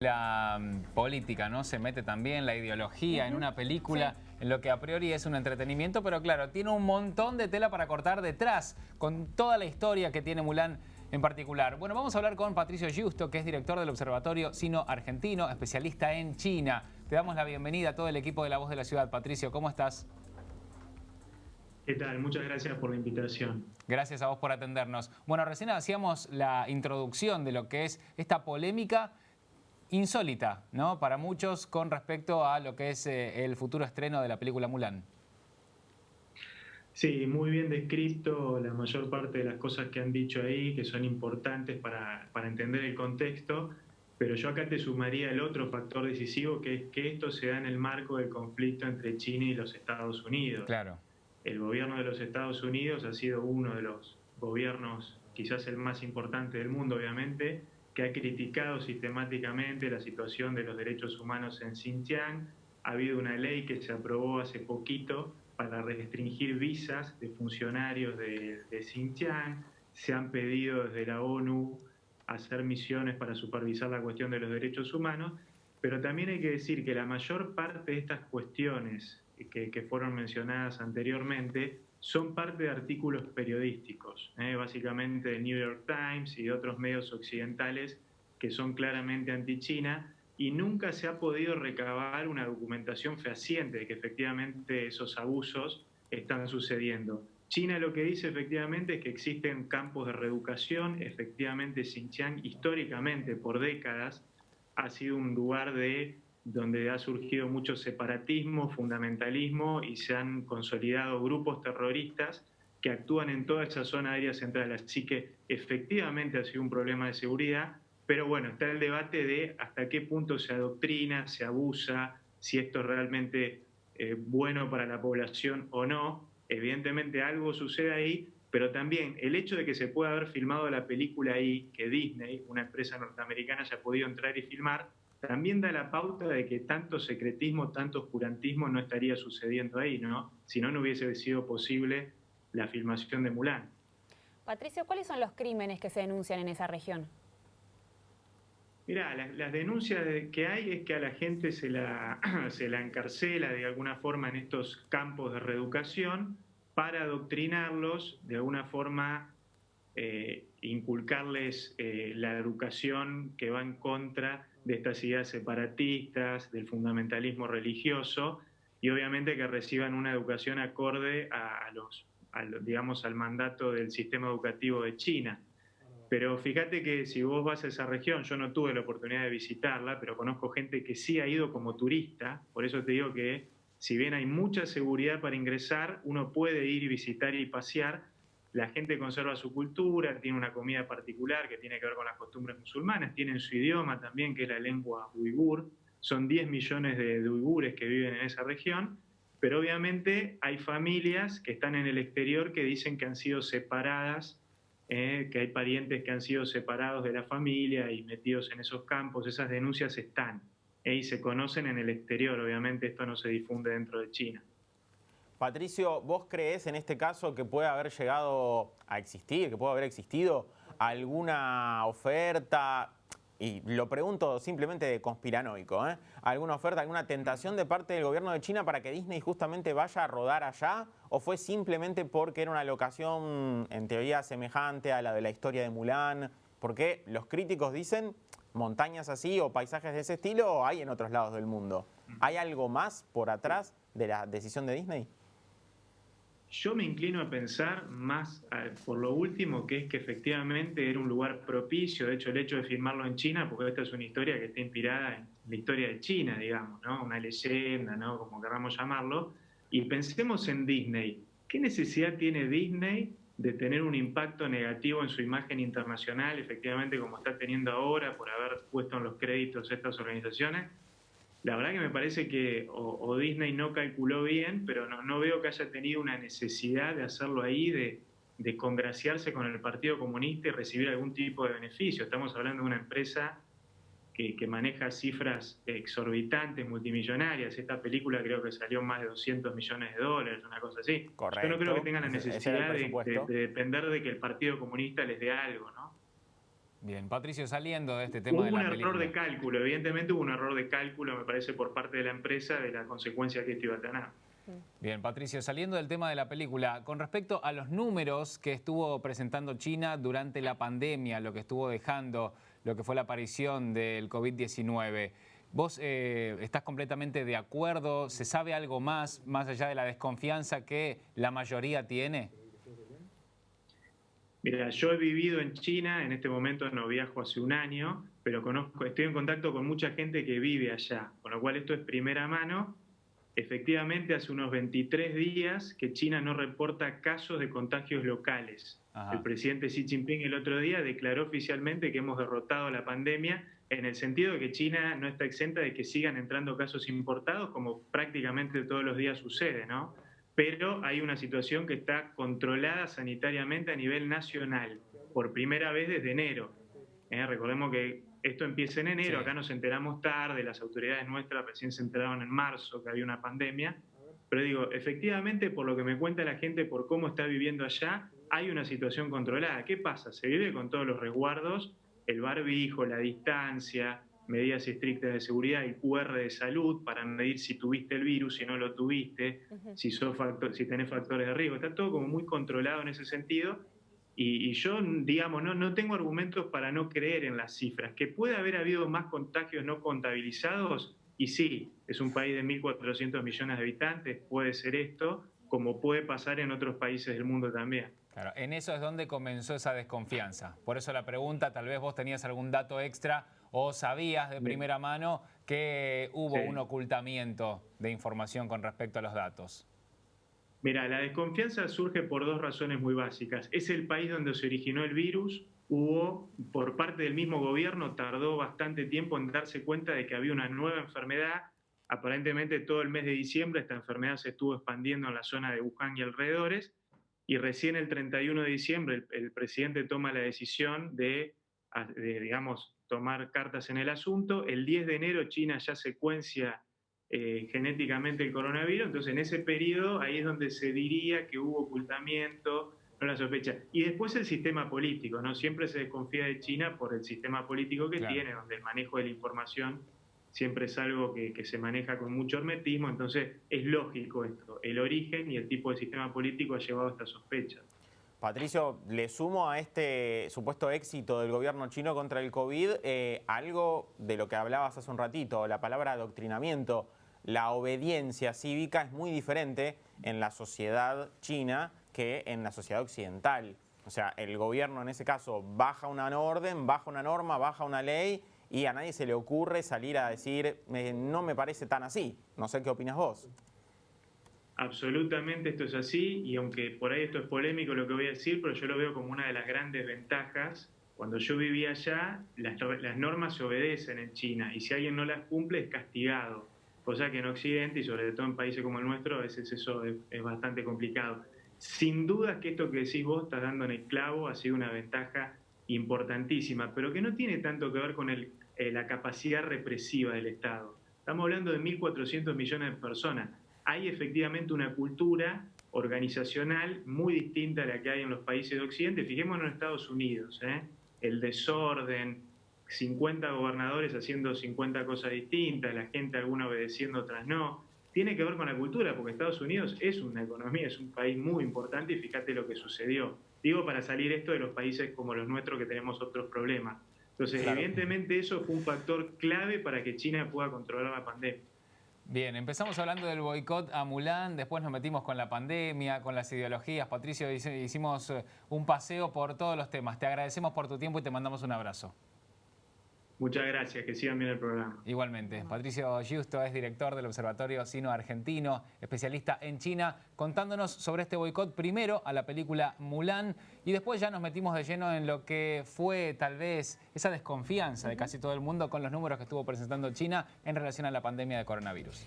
La política, ¿no? Se mete también la ideología en una película, en lo que a priori es un entretenimiento, pero claro, tiene un montón de tela para cortar detrás, con toda la historia que tiene Mulan en particular. Bueno, vamos a hablar con Patricio Giusto, que es director del Observatorio Sino-Argentino, especialista en China. Te damos la bienvenida a todo el equipo de La Voz de la Ciudad. Patricio, ¿cómo estás? ¿Qué tal? Muchas gracias por la invitación. Gracias a vos por atendernos. Bueno, recién hacíamos la introducción de lo que es esta polémica insólita, ¿no? Para muchos con respecto a lo que es el futuro estreno de la película Mulan. Sí, muy bien descrito la mayor parte de las cosas que han dicho ahí, que son importantes para entender el contexto, pero yo acá te sumaría el otro factor decisivo, que es que esto se da en el marco del conflicto entre China y los Estados Unidos. Claro. El gobierno de los Estados Unidos ha sido uno de los gobiernos, quizás el más importante del mundo, obviamente, que ha criticado sistemáticamente la situación de los derechos humanos en Xinjiang. Ha habido una ley que se aprobó hace poquito para restringir visas de funcionarios de Xinjiang. Se han pedido desde la ONU hacer misiones para supervisar la cuestión de los derechos humanos, pero también hay que decir que la mayor parte de estas cuestiones que fueron mencionadas anteriormente son parte de artículos periodísticos, básicamente de New York Times y de otros medios occidentales que son claramente anti-China, y nunca se ha podido recabar una documentación fehaciente de que efectivamente esos abusos están sucediendo. China lo que dice efectivamente es que existen campos de reeducación. Efectivamente Xinjiang históricamente por décadas ha sido un lugar donde ha surgido mucho separatismo, fundamentalismo, y se han consolidado grupos terroristas que actúan en toda esa zona aérea central. Así que efectivamente ha sido un problema de seguridad, pero bueno, está el debate de hasta qué punto se adoctrina, se abusa, si esto es realmente bueno para la población o no. Evidentemente algo sucede ahí, pero también el hecho de que se pueda haber filmado la película ahí, que Disney, una empresa norteamericana, haya podido entrar y filmar, también da la pauta de que tanto secretismo, tanto oscurantismo no estaría sucediendo ahí, ¿no? Si no, no hubiese sido posible la filmación de Mulan. Patricio, ¿cuáles son los crímenes que se denuncian en esa región? Mirá, las denuncias que hay es que a la gente se la encarcela de alguna forma en estos campos de reeducación para adoctrinarlos, de alguna forma inculcarles la educación que va en contra de estas ideas separatistas, del fundamentalismo religioso, y obviamente que reciban una educación acorde digamos, al mandato del sistema educativo de China. Pero fíjate que si vos vas a esa región, yo no tuve la oportunidad de visitarla, pero conozco gente que sí ha ido como turista. Por eso te digo que si bien hay mucha seguridad para ingresar, uno puede ir y visitar y pasear. La gente conserva su cultura, tiene una comida particular que tiene que ver con las costumbres musulmanas, tienen su idioma también, que es la lengua uigur. Son 10 millones de uigures que viven en esa región, pero obviamente hay familias que están en el exterior que dicen que han sido separadas, que hay parientes que han sido separados de la familia y metidos en esos campos. Esas denuncias están, y se conocen en el exterior. Obviamente esto no se difunde dentro de China. Patricio, ¿vos creés en este caso que puede haber llegado a existir, que puede haber existido alguna oferta, y lo pregunto simplemente de conspiranoico, alguna oferta, alguna tentación de parte del gobierno de China para que Disney justamente vaya a rodar allá? ¿O fue simplemente porque era una locación en teoría semejante a la de la historia de Mulan? Porque los críticos dicen montañas así o paisajes de ese estilo hay en otros lados del mundo. ¿Hay algo más por atrás de la decisión de Disney? Yo me inclino a pensar más por lo último, que es que efectivamente era un lugar propicio. De hecho, el hecho de filmarlo en China, porque esta es una historia que está inspirada en la historia de China, digamos, ¿no? Una leyenda, ¿no? Como queramos llamarlo. Y pensemos en Disney. ¿Qué necesidad tiene Disney de tener un impacto negativo en su imagen internacional, efectivamente como está teniendo ahora, por haber puesto en los créditos estas organizaciones? La verdad que me parece que o Disney no calculó bien, pero no veo que haya tenido una necesidad de hacerlo ahí, de congraciarse con el Partido Comunista y recibir algún tipo de beneficio. Estamos hablando de una empresa que maneja cifras exorbitantes, multimillonarias. Esta película creo que salió más de 200 millones de dólares, una cosa así. Correcto. Yo no creo que tengan la Ese era necesidad el presupuesto. de depender de que el Partido Comunista les dé algo, ¿no? Bien, Patricio, saliendo de este tema Hubo de un la película. error de cálculo, evidentemente hubo un error de cálculo, me parece, por parte de la empresa de la consecuencia que esto iba a tener. Bien, Patricio, saliendo del tema de la película, con respecto a los números que estuvo presentando China durante la pandemia, lo que estuvo dejando, lo que fue la aparición del COVID-19, ¿vos estás completamente de acuerdo? ¿Se sabe algo más allá de la desconfianza que la mayoría tiene? Mira, yo he vivido en China, en este momento no viajo hace un año, pero estoy en contacto con mucha gente que vive allá, con lo cual esto es primera mano. Efectivamente, hace unos 23 días que China no reporta casos de contagios locales. Ajá. El presidente Xi Jinping el otro día declaró oficialmente que hemos derrotado la pandemia, en el sentido de que China no está exenta de que sigan entrando casos importados, como prácticamente todos los días sucede, ¿no? Pero hay una situación que está controlada sanitariamente a nivel nacional, por primera vez desde enero. Recordemos que esto empieza en enero, Sí. Acá nos enteramos tarde, las autoridades nuestras recién se enteraron en marzo que había una pandemia, pero digo, efectivamente, por lo que me cuenta la gente, por cómo está viviendo allá, hay una situación controlada. ¿Qué pasa? Se vive con todos los resguardos, el barbijo, la distancia, medidas estrictas de seguridad, el QR de salud para medir si tuviste el virus, si no lo tuviste, si tenés factores de riesgo. Está todo como muy controlado en ese sentido. Y yo, digamos, no tengo argumentos para no creer en las cifras. Que puede haber habido más contagios no contabilizados, y sí, es un país de 1.400 millones de habitantes, puede ser esto, como puede pasar en otros países del mundo también. Claro, en eso es donde comenzó esa desconfianza. Por eso la pregunta, tal vez vos tenías algún dato extra o sabías de primera mano que hubo un ocultamiento de información con respecto a los datos. Mira, la desconfianza surge por dos razones muy básicas. Es el país donde se originó el virus. Por parte del mismo gobierno, tardó bastante tiempo en darse cuenta de que había una nueva enfermedad. Aparentemente todo el mes de diciembre esta enfermedad se estuvo expandiendo en la zona de Wuhan y alrededores. Y recién el 31 de diciembre el presidente toma la decisión de, digamos, tomar cartas en el asunto. El 10 de enero China ya secuencia genéticamente el coronavirus, entonces en ese periodo ahí es donde se diría que hubo ocultamiento, no la sospecha. Y después el sistema político, ¿no? Siempre se desconfía de China por el sistema político que tiene, donde el manejo de la información siempre es algo que se maneja con mucho hermetismo, entonces es lógico esto, el origen y el tipo de sistema político ha llevado a esta sospecha. Patricio, le sumo a este supuesto éxito del gobierno chino contra el COVID algo de lo que hablabas hace un ratito, la palabra adoctrinamiento. La obediencia cívica es muy diferente en la sociedad china que en la sociedad occidental. O sea, el gobierno en ese caso baja una orden, baja una norma, baja una ley y a nadie se le ocurre salir a decir no me parece tan así. No sé qué opinas vos. Absolutamente esto es así, y aunque por ahí esto es polémico lo que voy a decir, pero yo lo veo como una de las grandes ventajas. Cuando yo vivía allá, las normas se obedecen en China, y si alguien no las cumple es castigado, cosa que en Occidente, y sobre todo en países como el nuestro, a veces eso es bastante complicado. Sin duda que esto que decís vos estás dando en el clavo, ha sido una ventaja importantísima, pero que no tiene tanto que ver con la capacidad represiva del Estado. Estamos hablando de 1.400 millones de personas. Hay efectivamente una cultura organizacional muy distinta a la que hay en los países de Occidente. Fijémonos en Estados Unidos, el desorden, 50 gobernadores haciendo 50 cosas distintas, la gente alguna obedeciendo, otras no. Tiene que ver con la cultura, porque Estados Unidos es una economía, es un país muy importante, y fíjate lo que sucedió. Digo, para salir esto de los países como los nuestros que tenemos otros problemas. Entonces, claro, evidentemente eso fue un factor clave para que China pueda controlar la pandemia. Bien, empezamos hablando del boicot a Mulan, después nos metimos con la pandemia, con las ideologías. Patricio, hicimos un paseo por todos los temas. Te agradecemos por tu tiempo y te mandamos un abrazo. Muchas gracias, que sigan bien el programa. Igualmente. Patricio Giusto es director del Observatorio Sino-Argentino, especialista en China, contándonos sobre este boicot primero a la película Mulan y después ya nos metimos de lleno en lo que fue tal vez esa desconfianza de casi todo el mundo con los números que estuvo presentando China en relación a la pandemia de coronavirus.